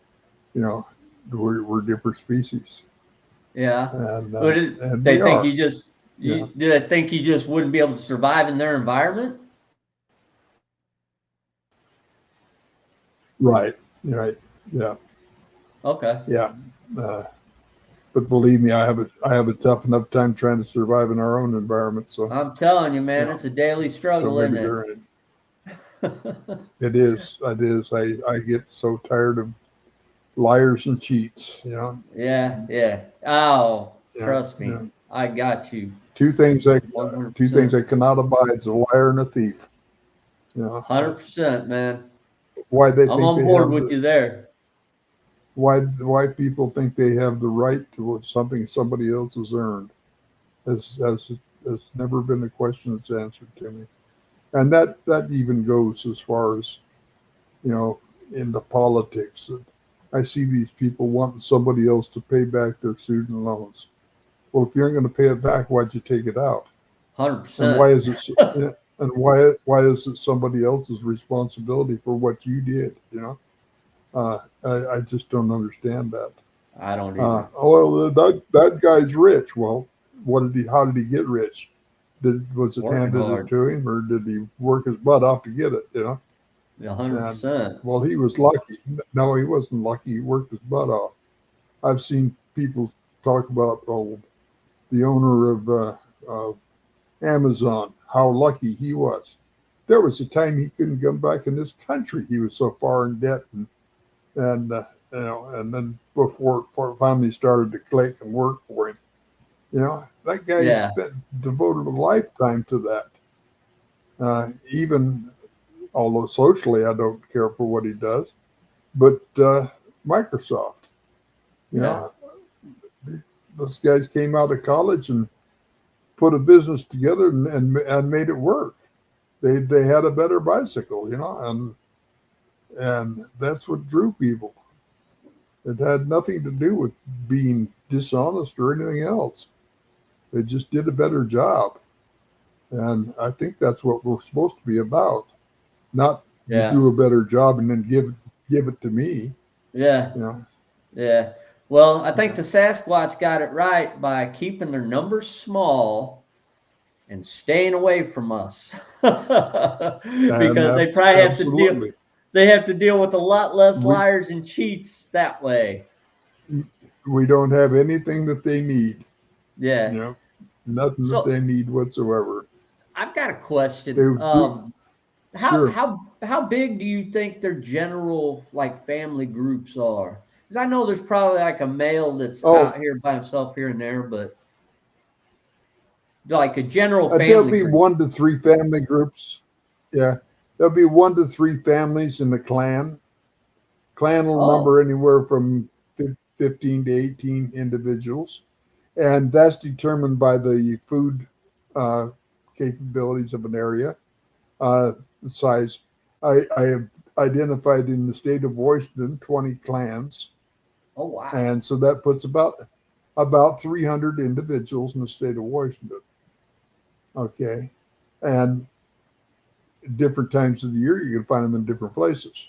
Speaker 2: you know we're different species,
Speaker 1: Yeah.
Speaker 2: and
Speaker 1: But
Speaker 2: we
Speaker 1: they think
Speaker 2: are. Yeah.
Speaker 1: do they think you just wouldn't be able to survive in their environment?
Speaker 2: Right. Right. Yeah.
Speaker 1: Okay.
Speaker 2: Yeah. Uh, but believe me, I have a tough enough time trying to survive in our own environment. So
Speaker 1: I'm telling you, man,
Speaker 2: yeah.
Speaker 1: it's a daily
Speaker 2: So
Speaker 1: struggle,
Speaker 2: maybe
Speaker 1: isn't
Speaker 2: they're in
Speaker 1: it?
Speaker 2: it. It is. It is. I get so tired of liars and cheats.
Speaker 1: Yeah, yeah. Oh,
Speaker 2: Yeah.
Speaker 1: trust
Speaker 2: Yeah.
Speaker 1: me. I got you
Speaker 2: Two things I two things
Speaker 1: 100%.
Speaker 2: I cannot abide is a liar and a thief. You know
Speaker 1: 100%, man.
Speaker 2: why they
Speaker 1: I'm
Speaker 2: think
Speaker 1: on
Speaker 2: they
Speaker 1: board
Speaker 2: have
Speaker 1: with
Speaker 2: the
Speaker 1: you there.
Speaker 2: why people think they have the right to something somebody else has earned has never been a question that's answered to me. And that even goes as far as you know into politics. I see these people wanting somebody else to pay back their student loans. Well, if you aren't going to pay it back, why'd you take it out? And
Speaker 1: 100%.
Speaker 2: why is it? And why is it somebody else's responsibility for what you did? I just don't understand that.
Speaker 1: I don't either.
Speaker 2: That guy's rich. Well, what did he? How did he get rich? Was it
Speaker 1: Working
Speaker 2: handed it
Speaker 1: hard.
Speaker 2: to him, or did he work his butt off to get it?
Speaker 1: Yeah,
Speaker 2: And
Speaker 1: 100%.
Speaker 2: well, he was lucky. No, he wasn't lucky. He worked his butt off. I've seen people talk about the owner of Amazon, how lucky he was. There was a time he couldn't come back in this country. He was so far in debt, and and then before it finally started to click and work for him, that guy
Speaker 1: Yeah.
Speaker 2: spent devoted a lifetime to that. Even although socially I don't care for what he does, but Microsoft, you
Speaker 1: Yeah.
Speaker 2: know, those guys came out of college and put a business together and made it work. They had a better bicycle, and that's what drew people. It had nothing to do with being dishonest or anything else. They just did a better job. And I think that's what we're supposed to be about. Not you
Speaker 1: Yeah.
Speaker 2: do a better job and then give it to me.
Speaker 1: Yeah.
Speaker 2: You know.
Speaker 1: Yeah. Well, I think
Speaker 2: Yeah.
Speaker 1: the Sasquatch got it right by keeping their numbers small and staying away from us.
Speaker 2: And
Speaker 1: Because they probably have to deal
Speaker 2: absolutely.
Speaker 1: they have to deal with a lot less
Speaker 2: We
Speaker 1: liars and cheats that way.
Speaker 2: we don't have anything that they need.
Speaker 1: Yeah.
Speaker 2: You know, nothing that
Speaker 1: So
Speaker 2: they need whatsoever.
Speaker 1: I've got a
Speaker 2: They
Speaker 1: question.
Speaker 2: would do
Speaker 1: How
Speaker 2: sure.
Speaker 1: how big do you think their general like family groups are? Because I know there's probably like a male that's
Speaker 2: Oh,
Speaker 1: out here by himself here and there, but like a general
Speaker 2: there'll
Speaker 1: family
Speaker 2: be
Speaker 1: group.
Speaker 2: 1 to 3 family groups. Yeah, there'll be 1 to 3 families in the clan. Clan will
Speaker 1: Oh,
Speaker 2: number anywhere from 15 to 18 individuals, and that's determined by the food uh, capabilities of an area, the size. I have identified in the state of Washington 20 clans,
Speaker 1: oh wow.
Speaker 2: and so that puts about 300 individuals in the state of Washington. Okay, and different times of the year you can find them in different places.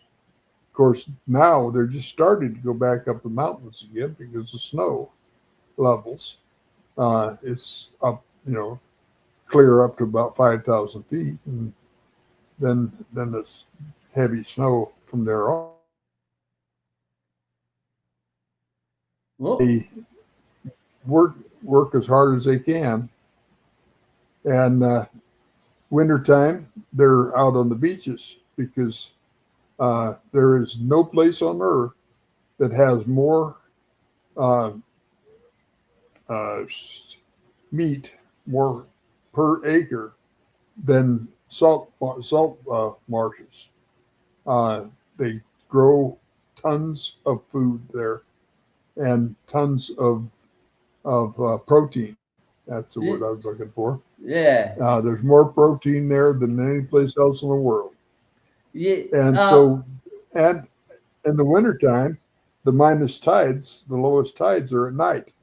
Speaker 2: Of course, now they're just starting to go back up the mountains again because the snow levels. It's up, clear up to about 5,000 feet, and then it's heavy snow from there on.
Speaker 1: Well,
Speaker 2: They work work as hard as they can, and wintertime they're out on the beaches because there is no place on earth that has more uh, uh, meat, more per acre than salt marshes. They grow tons of food there and tons of protein. That's the word I was looking for.
Speaker 1: yeah.
Speaker 2: There's more protein there than any place else in the world.
Speaker 1: Yeah.
Speaker 2: And so, and in the wintertime, the minus tides, the lowest tides are at night.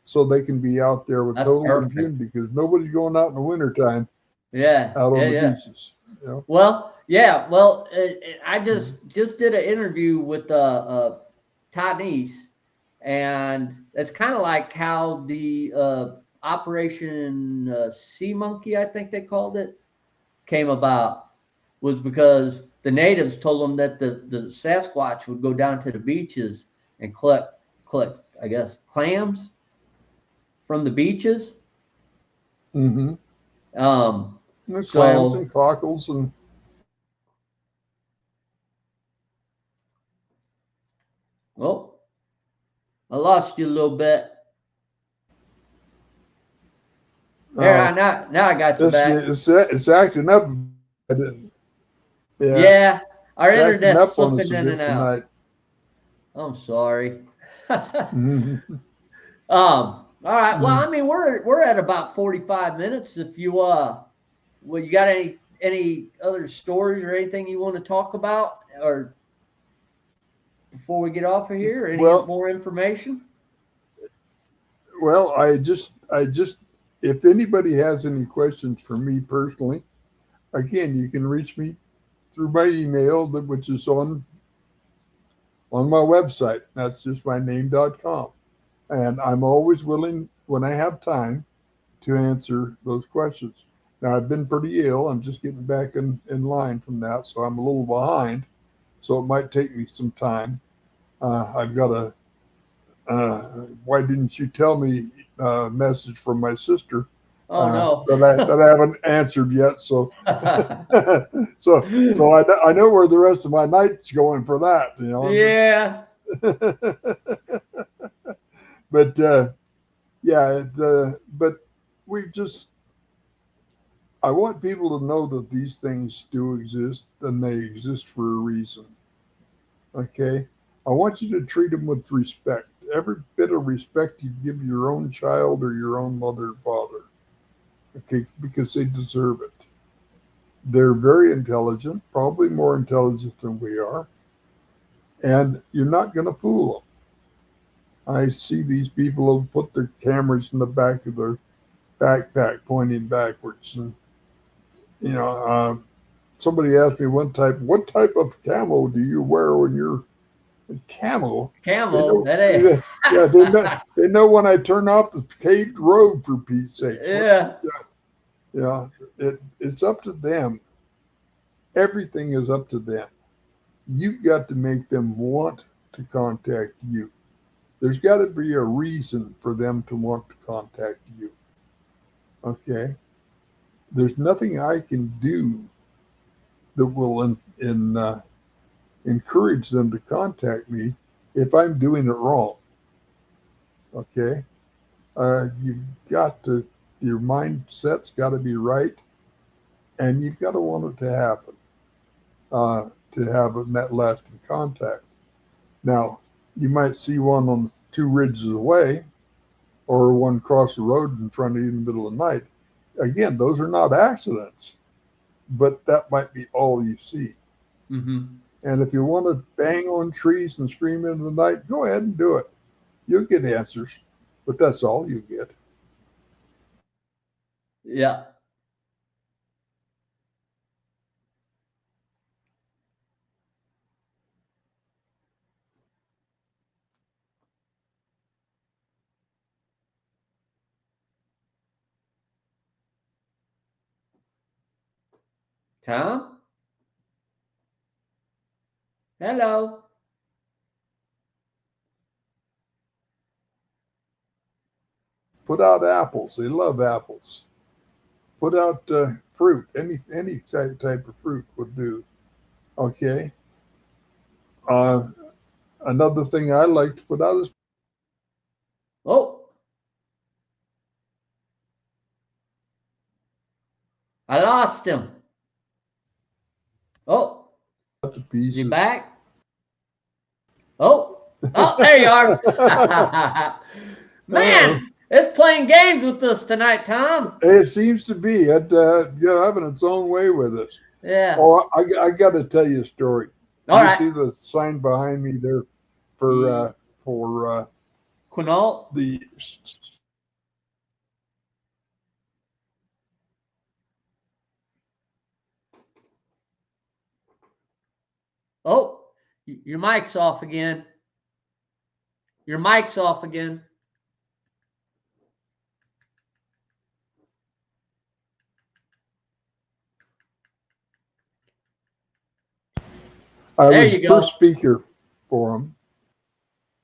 Speaker 2: So they can be out there with
Speaker 1: That's
Speaker 2: total
Speaker 1: perfect.
Speaker 2: impunity because nobody's going out in the wintertime
Speaker 1: Yeah.
Speaker 2: out
Speaker 1: Yeah.
Speaker 2: on the
Speaker 1: Yeah.
Speaker 2: beaches. You know?
Speaker 1: Well, yeah. Well, I
Speaker 2: Mhm.
Speaker 1: just did an interview with Tynese, and it's kind of like how the Operation Sea Monkey, I think they called it, came about, was because the natives told them that the Sasquatch would go down to the beaches and collect, I guess, clams from the beaches.
Speaker 2: Mm-hmm.
Speaker 1: Um,
Speaker 2: The clams and
Speaker 1: so,
Speaker 2: cockles and
Speaker 1: well, I lost you a little bit. There,
Speaker 2: uh,
Speaker 1: now I got you back.
Speaker 2: it's acting up. I didn't, yeah,
Speaker 1: Yeah, our
Speaker 2: it's acting
Speaker 1: internet's
Speaker 2: up on us
Speaker 1: slipping
Speaker 2: a
Speaker 1: in and
Speaker 2: bit
Speaker 1: out.
Speaker 2: tonight.
Speaker 1: I'm sorry.
Speaker 2: Mm-hmm.
Speaker 1: All right. Well,
Speaker 2: Mm.
Speaker 1: I mean, we're at about 45 minutes. If you well, you got any other stories or anything you want to talk about, or before we get off of here, any
Speaker 2: Well,
Speaker 1: more information?
Speaker 2: well, I just, if anybody has any questions for me personally, again, you can reach me through my email, which is on my website. That's just my name.com. And I'm always willing, when I have time, to answer those questions. Now, I've been pretty ill. I'm just getting back in line from that. So I'm a little behind. So it might take me some time. I've got why didn't you tell me message from my sister
Speaker 1: Oh no.
Speaker 2: that I haven't answered yet. So, so I know where the rest of my night's going for that,
Speaker 1: Yeah.
Speaker 2: but yeah, but we just, I want people to know that these things do exist and they exist for a reason. Okay. I want you to treat them with respect. Every bit of respect you give your own child or your own mother and father. okay, because they deserve it. They're very intelligent, probably more intelligent than we are, and you're not going to fool them. I see these people who put their cameras in the back of their backpack pointing backwards. And, you know, somebody asked me one type, what type of camo do you wear when you're camo? They
Speaker 1: Camo,
Speaker 2: know,
Speaker 1: that ain't.
Speaker 2: yeah, they know when I turn off the paved road, for Pete's sakes.
Speaker 1: Yeah.
Speaker 2: Yeah, it's up to them. Everything is up to them. You've got to make them want to contact you. There's got to be a reason for them to want to contact you. Okay? There's nothing I can do that will encourage them to contact me if I'm doing it wrong. Okay? You've got to, your mindset's got to be right, and you've got to want it to happen, to have a net lasting contact. Now, you might see one on 2 ridges away, or one across the road in front of you in the middle of the night. Again, those are not accidents, but that might be all you see.
Speaker 1: Mm-hmm.
Speaker 2: And if you want to bang on trees and scream into the night, go ahead and do it. You'll get answers, but that's all you get.
Speaker 1: Yeah. Thom? Hello.
Speaker 2: Put out apples. They love apples. Put out fruit. Any type of fruit would do. Okay. Uh, Another thing I like to put out is
Speaker 1: Oh, I lost him. Oh,
Speaker 2: the
Speaker 1: is he
Speaker 2: pieces.
Speaker 1: back? Oh, there you are. Man, it's playing games with us tonight, Thom.
Speaker 2: It seems to be having its own way with us.
Speaker 1: Yeah.
Speaker 2: Oh, I got to tell you a story.
Speaker 1: All
Speaker 2: You
Speaker 1: right.
Speaker 2: see the sign behind me there for
Speaker 1: Quinault.
Speaker 2: the
Speaker 1: Oh, your mic's off again. Your mic's off again.
Speaker 2: I
Speaker 1: There
Speaker 2: was
Speaker 1: you go.
Speaker 2: first speaker for them,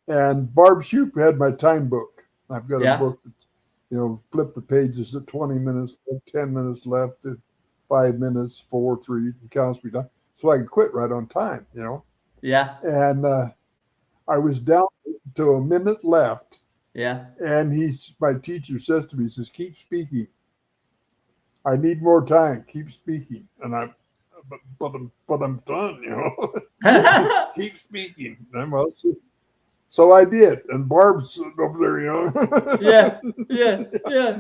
Speaker 2: and Barb Shoop had my time book. I've got a
Speaker 1: Yeah.
Speaker 2: book that, flip the pages at 20 minutes, 10 minutes left, at 5 minutes, 4, 3, it counts me down, so I can quit right on time.
Speaker 1: Yeah.
Speaker 2: And I was down to a minute left,
Speaker 1: Yeah.
Speaker 2: and my teacher says to me, he says, "Keep speaking. I need more time. Keep speaking." And I'm done. Keep speaking. So I did, and Barb's sitting over there,
Speaker 1: Yeah.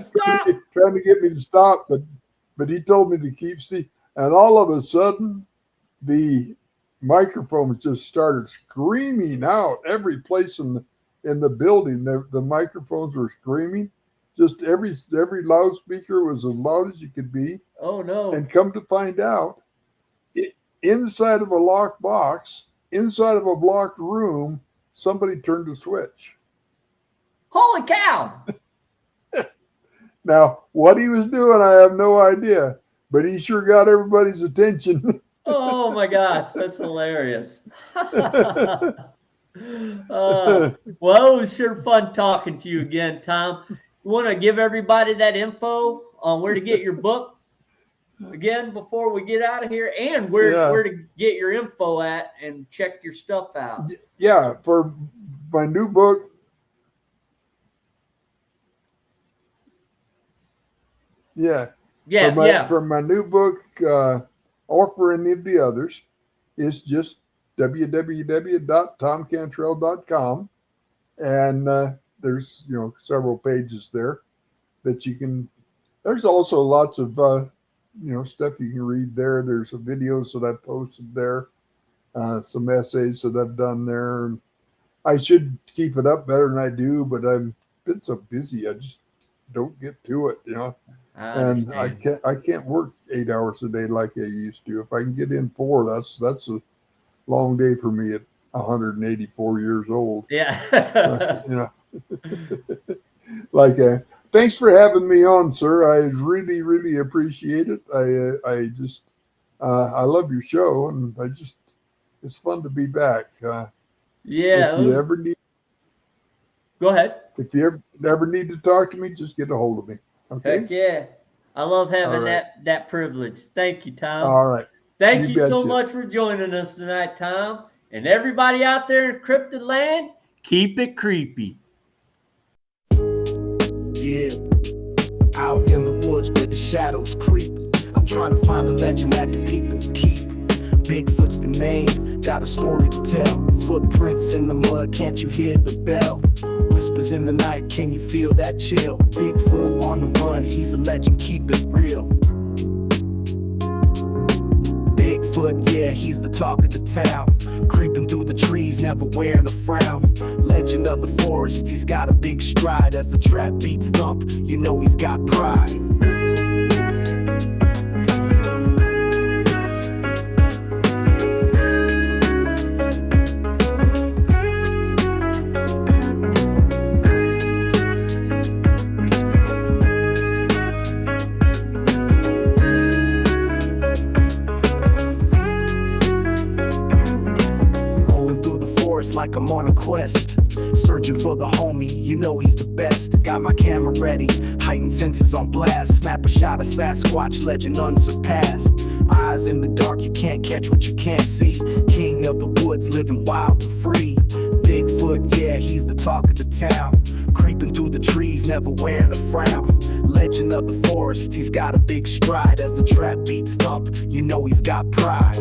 Speaker 1: Stop.
Speaker 2: trying to get me to stop, but he told me to keep speaking, and all of a sudden, the microphones just started screaming out every place in the building. The microphones were screaming. Just every loudspeaker was as loud as you could be.
Speaker 1: Oh no.
Speaker 2: And come to find out, inside of a locked box, inside of a blocked room, somebody turned a switch.
Speaker 1: Holy cow.
Speaker 2: Now, what he was doing, I have no idea, but he sure got everybody's attention.
Speaker 1: Oh my gosh, that's hilarious. Well, it was sure fun talking to you again, Thom. You want to give everybody that info on where to get your book again before we get out of here, and where to get your info at and check your stuff out?
Speaker 2: Yeah, for my new book. For my new book, or for any of the others, it's just www.thomcantrall.com, and there's several pages there that you can There's also lots of stuff you can read there. There's some videos that I posted there, some essays that I've done there. I should keep it up better than I do, but I've been so busy. I just don't get to it,
Speaker 1: I
Speaker 2: And
Speaker 1: understand.
Speaker 2: I can't work 8 hours a day like I used to. If I can get in four, that's a long day for me at 184 years old.
Speaker 1: Yeah.
Speaker 2: You know, like thanks for having me on, sir. I really really appreciate it. I just I love your show, and I just it's fun to be back.
Speaker 1: Yeah.
Speaker 2: If you ever need
Speaker 1: Go ahead.
Speaker 2: if you ever need to talk to me, just get a hold of me. Okay.
Speaker 1: Heck yeah. I love
Speaker 2: All
Speaker 1: having
Speaker 2: right.
Speaker 1: that privilege. Thank you, Tom.
Speaker 2: All right.
Speaker 1: Thank
Speaker 2: You
Speaker 1: you so
Speaker 2: betcha.
Speaker 1: much for joining us tonight, Tom. And everybody out there in Cryptid land, keep it creepy.
Speaker 3: Yeah, out in the woods where the shadows creep. I'm trying to find the legend that the people keep. Bigfoot's the name, got a story to tell. Footprints in the mud, can't you hear the bell? Whispers in the night, can you feel that chill? Bigfoot on the run, he's a legend, keep it real. Bigfoot, yeah, he's the talk of the town. Creeping through the trees, never wearing a frown. Legend of the forest, he's got a big stride. As the trap beats thump, you know he's got pride. Like I'm on a quest, searching for the homie, you know he's the best. Got my camera ready, heightened senses on blast. Snap a shot of Sasquatch, legend unsurpassed. Eyes in the dark, you can't catch what you can't see. King of the woods, living wild and free. Bigfoot, yeah, he's the talk of the town. Creeping through the trees, never wearing a frown. Legend of the forest, he's got a big stride. As the trap beats thump, you know he's got pride.